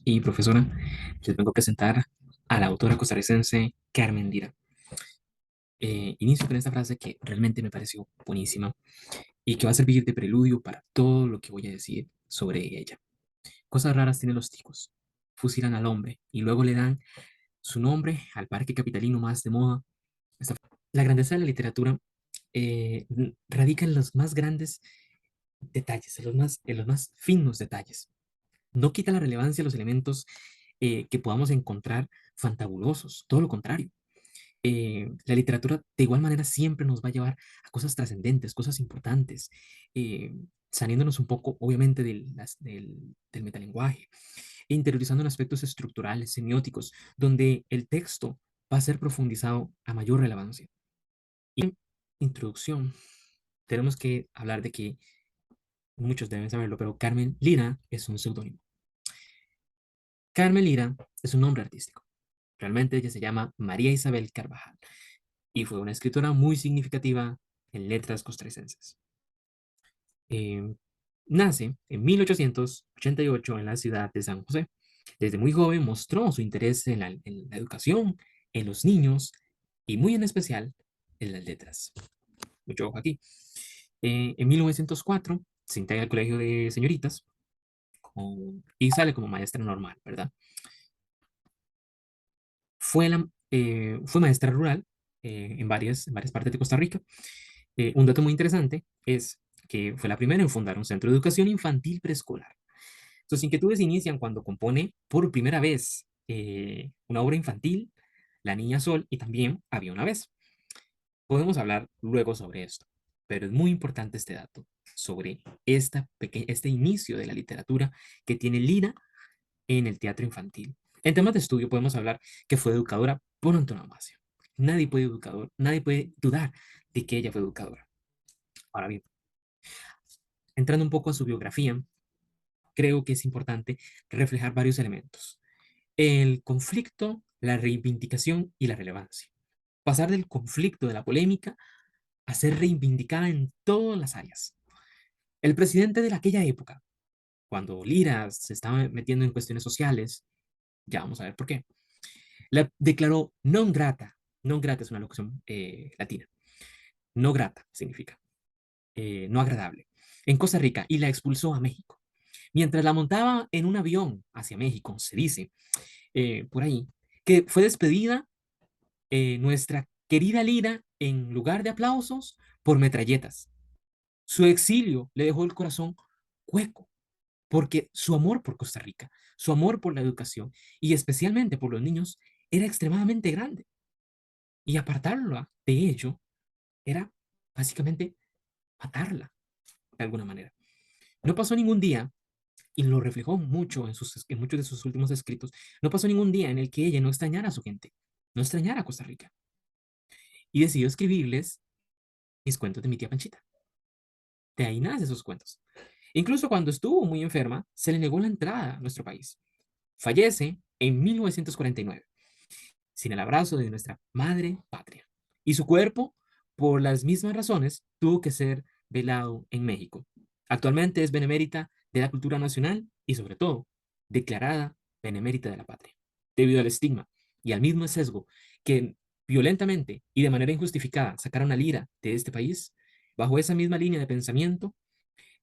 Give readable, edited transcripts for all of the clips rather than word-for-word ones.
y profesora, les vengo a presentar a la autora costarricense Carmen Lira. Inicio con esta frase que realmente me pareció buenísima y que va a servir de preludio para todo lo que voy a decir sobre ella. Cosas raras tienen los ticos. Fusilan al hombre y luego le dan su nombre al parque capitalino más de moda. La grandeza de la literatura radica en los más grandes detalles, en los más finos detalles. No quita la relevancia a los elementos que podamos encontrar fantabulosos, todo lo contrario. La literatura de igual manera siempre nos va a llevar a cosas trascendentes, cosas importantes, eh, saliéndonos un poco, obviamente, del metalenguaje, e interiorizando en aspectos estructurales, semióticos, donde el texto va a ser profundizado a mayor relevancia. Y en introducción, tenemos que hablar de que muchos deben saberlo, pero Carmen Lira es un seudónimo. Carmen Lira es un nombre artístico. Realmente ella se llama María Isabel Carvajal y fue una escritora muy significativa en letras costarricenses. Eh, Nace en 1888 en la ciudad de San José. Desde muy joven mostró su interés en la educación, en los niños y muy en especial en las letras. Mucho ojo aquí. En 1904 se integra al Colegio de Señoritas y sale como maestra normal, ¿verdad? Fue maestra rural en varias partes de Costa Rica. Un dato muy interesante es que fue la primera en fundar un centro de educación infantil preescolar. Sus inquietudes inician cuando compone por primera vez una obra infantil, La Niña Sol, y también Había una vez. Podemos hablar luego sobre esto, pero es muy importante este dato sobre este inicio de la literatura que tiene Lira en el teatro infantil. En temas de estudio podemos hablar que fue educadora por antonomasia. Nadie puede dudar de que ella fue educadora. Ahora bien, entrando un poco a su biografía, creo que es importante reflejar varios elementos. El conflicto, la reivindicación y la relevancia. Pasar del conflicto, de la polémica, a ser reivindicada en todas las áreas. El presidente de aquella época, cuando Lira se estaba metiendo en cuestiones sociales, ya vamos a ver por qué, la declaró non grata. Non grata es una locución latina. No grata significa no agradable en Costa Rica y la expulsó a México. Mientras la montaba en un avión hacia México, se dice por ahí que fue despedida nuestra querida Lira en lugar de aplausos por metralletas. Su exilio le dejó el corazón hueco porque su amor por Costa Rica, su amor por la educación y especialmente por los niños era extremadamente grande. Y apartarla de ello era básicamente matarla de alguna manera. No pasó ningún día, y lo reflejó mucho en muchos de sus últimos escritos, no pasó ningún día en el que ella no extrañara a su gente, no extrañara a Costa Rica. Y decidió escribirles mis cuentos de mi tía Panchita. De ahí nacen esos cuentos. Incluso cuando estuvo muy enferma, se le negó la entrada a nuestro país. Fallece en 1949, sin el abrazo de nuestra madre patria. Y su cuerpo, por las mismas razones, tuvo que ser velado en México. Actualmente es benemérita de la cultura nacional y, sobre todo, declarada benemérita de la patria, debido al estigma y al mismo sesgo que violentamente y de manera injustificada sacaron a Lira de este país. Bajo esa misma línea de pensamiento,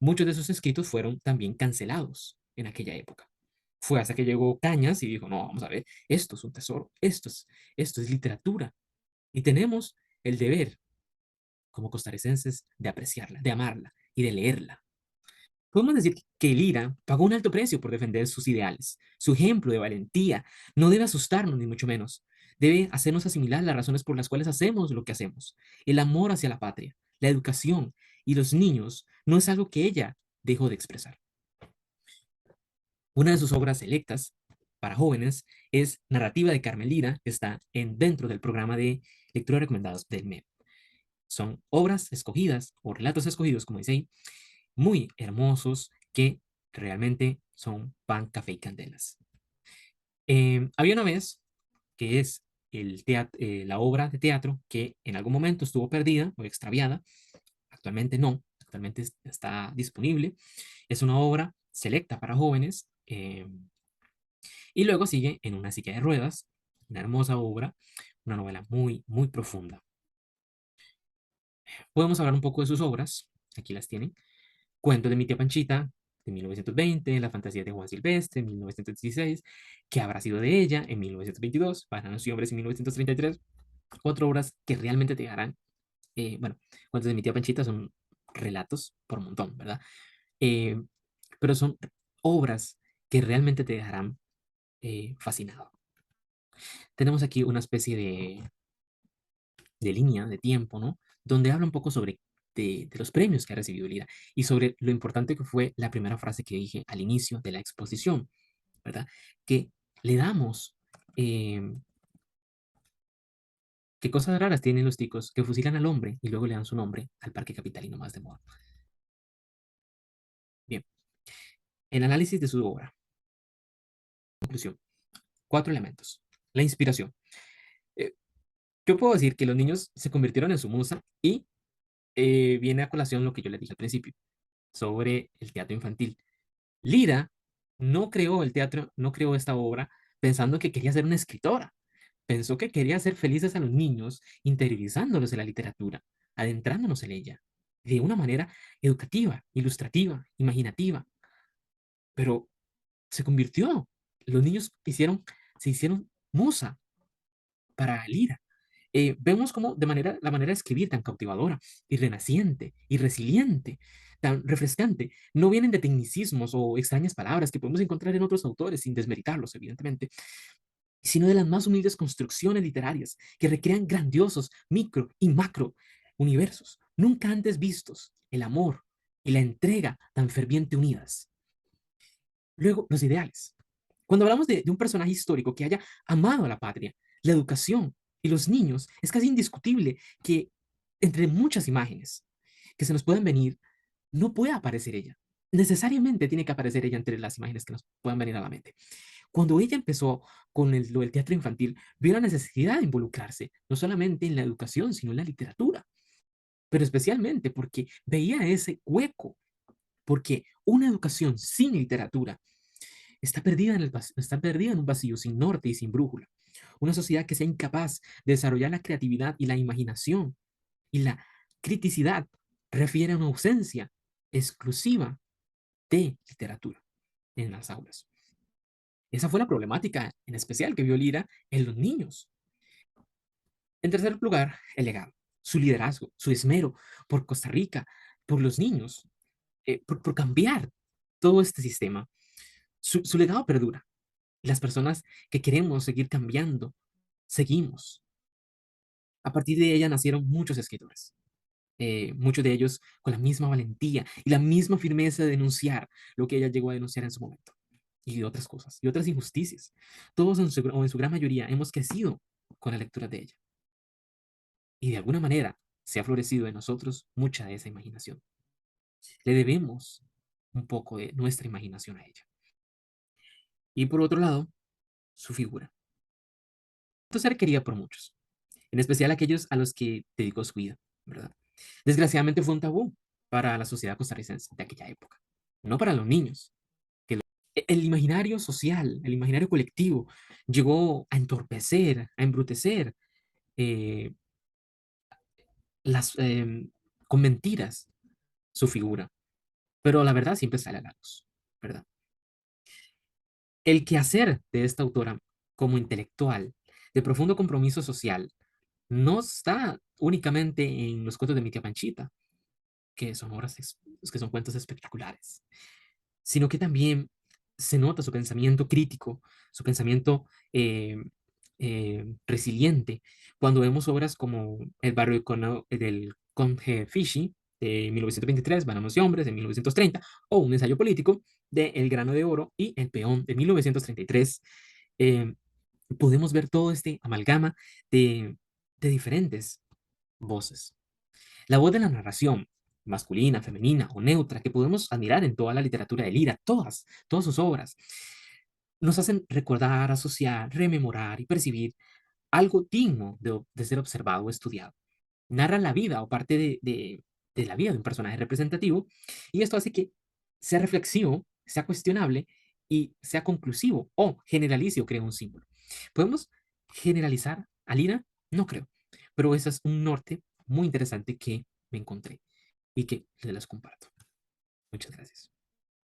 muchos de sus escritos fueron también cancelados en aquella época. Fue hasta que llegó Cañas y dijo, no, vamos a ver, esto es un tesoro, esto es literatura. Y tenemos el deber, como costarricenses, de apreciarla, de amarla y de leerla. Podemos decir que Lira pagó un alto precio por defender sus ideales. Su ejemplo de valentía no debe asustarnos, ni mucho menos. Debe hacernos asimilar las razones por las cuales hacemos lo que hacemos. El amor hacia la patria, la educación y los niños no es algo que ella dejó de expresar. Una de sus obras selectas para jóvenes es Narrativa de Carmen Lira, que está dentro del programa de lectura recomendados del MEP. Son obras escogidas o relatos escogidos, como dice ahí, muy hermosos que realmente son pan, café y candelas. Había una vez que es la obra de teatro que en algún momento estuvo perdida o extraviada, actualmente no, actualmente está disponible. Es una obra selecta para jóvenes Y luego sigue En una silla de ruedas, una hermosa obra, una novela muy, muy profunda. Podemos hablar un poco de sus obras, aquí las tienen. Cuento de mi tía Panchita, de 1920, La fantasía de Juan Silvestre, en 1916, ¿Qué habrá sido de ella? En 1922, Bananos y hombres en 1933. Cuatro obras que realmente te dejarán, bueno, cuentos de mi tía Panchita son relatos por montón, ¿verdad? Eh, pero son obras que realmente te dejarán fascinado. Tenemos aquí una especie de línea de tiempo, ¿no? Donde habla un poco sobre de los premios que ha recibido Lira y sobre lo importante que fue la primera frase que dije al inicio de la exposición, ¿verdad? Que le damos, eh, qué cosas raras tienen los ticos que fusilan al hombre y luego le dan su nombre al parque capitalino más de moda. Bien, el análisis de su obra. Conclusión. Cuatro elementos. La inspiración. Eh, yo puedo decir que los niños se convirtieron en su musa y viene a colación lo que yo les dije al principio sobre el teatro infantil. Lira no creó el teatro, no creó esta obra pensando que quería ser una escritora. Pensó que quería hacer felices a los niños, interiorizándolos en la literatura, adentrándonos en ella, de una manera educativa, ilustrativa, imaginativa. Pero se convirtió. Los niños se hicieron musa para Lira. Vemos como la manera de escribir tan cautivadora y renaciente y resiliente, tan refrescante, no vienen de tecnicismos o extrañas palabras que podemos encontrar en otros autores, sin desmeritarlos, evidentemente, sino de las más humildes construcciones literarias que recrean grandiosos micro y macro universos, nunca antes vistos, el amor y la entrega tan ferviente unidas. Luego, los ideales. Cuando hablamos de un personaje histórico que haya amado a la patria, la educación y los niños, es casi indiscutible que entre muchas imágenes que se nos puedan venir, no pueda aparecer ella. Necesariamente tiene que aparecer ella entre las imágenes que nos puedan venir a la mente. Cuando ella empezó con lo del teatro infantil, vio la necesidad de involucrarse, no solamente en la educación, sino en la literatura, pero especialmente porque veía ese hueco, porque una educación sin literatura está perdida en un vacío sin norte y sin brújula. Una sociedad que sea incapaz de desarrollar la creatividad y la imaginación y la criticidad refiere a una ausencia exclusiva de literatura en las aulas. Esa fue la problemática en especial que vio Lira en los niños. En tercer lugar, el legado, su liderazgo, su esmero por Costa Rica, por los niños, por cambiar todo este sistema. Su legado perdura. Las personas que queremos seguir cambiando, seguimos. A partir de ella nacieron muchos escritores, muchos de ellos con la misma valentía y la misma firmeza de denunciar lo que ella llegó a denunciar en su momento, y otras cosas, y otras injusticias. Todos o en su gran mayoría hemos crecido con la lectura de ella, y de alguna manera se ha florecido en nosotros mucha de esa imaginación. Le debemos un poco de nuestra imaginación a ella. Y por otro lado, su figura. Ser querida por muchos, en especial aquellos a los que dedicó su vida, ¿verdad? Desgraciadamente fue un tabú para la sociedad costarricense de aquella época, no para los niños. El imaginario social, el imaginario colectivo, llegó a entorpecer, a embrutecer eh, con mentiras su figura, pero la verdad siempre sale a la luz, ¿verdad? El quehacer de esta autora como intelectual de profundo compromiso social no está únicamente en los cuentos de mi tía Panchita, que son que son cuentos espectaculares, sino que también se nota su pensamiento crítico, su pensamiento resiliente, cuando vemos obras como El barrio del Conde Fishy de 1923, Bananos y hombres de 1930, o un ensayo político de El grano de oro y El peón de 1933. Eh, podemos ver todo este amalgama de, de diferentes voces. La voz de la narración, masculina, femenina o neutra, que podemos admirar en toda la literatura de Lira, todas sus obras, nos hacen recordar, asociar, rememorar y percibir algo digno de ser observado o estudiado. Narra la vida o parte de la vida de un personaje representativo y esto hace que sea reflexivo, sea cuestionable y sea conclusivo o generalice o cree un símbolo. ¿Podemos generalizar a Lina? No creo, pero ese es un norte muy interesante que me encontré y que les las comparto. Muchas gracias.